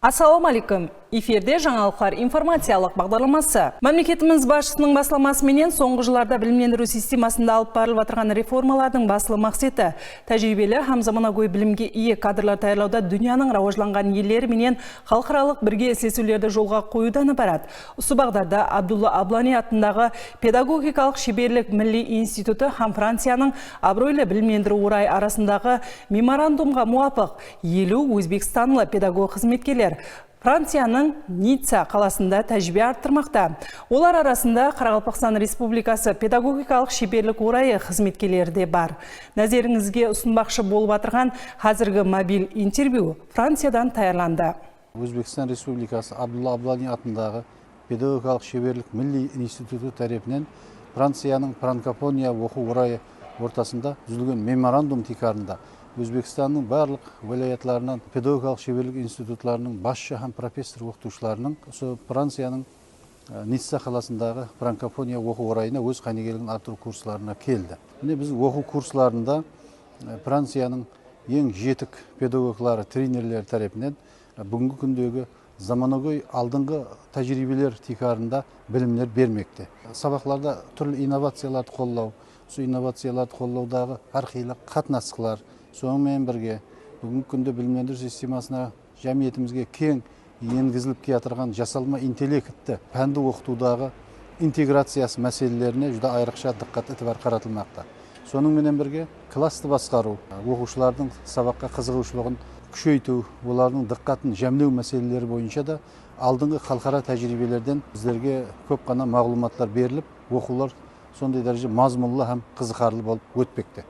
Ассаламу алейкум. Эфирде жаңалықтар информациялық бағдарламасы. Мемлекетіміз басшысының басылмасыменен соңғы жылдарда білімдендіру системасында алып барылып отырған реформалардың басылы мақсаты тәжірибелі һәм заманауи білімге ие кадрлар даярлауда дүнияның рауажланған елдері менен халықаралық бірге ислесулерді жолға қоюдан ібарат. Осы бағдарда Абдулла Аблани атындағы педагогикалық шеберлік Милли институты һәм Францияның абыройлы білімдендіру орай арасындағы меморандумға муафық 50 өзбекстанлы педагог қызметкерлер Францияның Ницца қаласында тәжірибе арттырмақта. Олар арасында Қарақалпақстан Республикасы педагогикалық шеберлік орайы қызметкерлері де бар. Назеріңізге ұсынбақшы болып отырған қазіргі мобиль интервью Франциядан таярланды. Өзбекстан Республикасы Абдулла Аблани атындағы педагогикалық шеберлік Милли институты тарапынан Францияның франкофония оқу орайы ортасында түзілген меморандум тикарында Өзбекстанның барлық вилаятларынан педагогикалық шеберлік институтларының басшы һәм профессор оқытушыларының Францияның Ницца қаласындағы франкофония оқу орайына өз қайнегелігін арттыру курсларына келді. Міне біз оқу курсларында Францияның ең жетік педагоглары, тренерлер тарапынан бүгінгі күндегі заманауи алдыңғы тәжірибелер тикарында білімдер бермекте. Сабақларда түрлі инновацияларды қолдау, сол инновацияларды қолдаудағы әрқилы қатынастықлар, сонымен бірге бүгінгі күнде білімдендіру системасына жәмиетімізге кең енгізіліп келатырған жасалма интеллектті пәнді оқытудағы интеграциясы мәселелеріне жүзде айрықша диққат етібар қаратылмақта. Сонымен бірге класты басқару, оқушылардың сабаққа қызығушылығын күшейту, олардың диққатын жәмлеу мәселелері бойынша да алдыңғы халықара тәжірибелерден біздерге көп қана мағлұматтар беріліп, оқулар сондай дәреже мазмұнлы һәм қызықарлы болып өтпекте.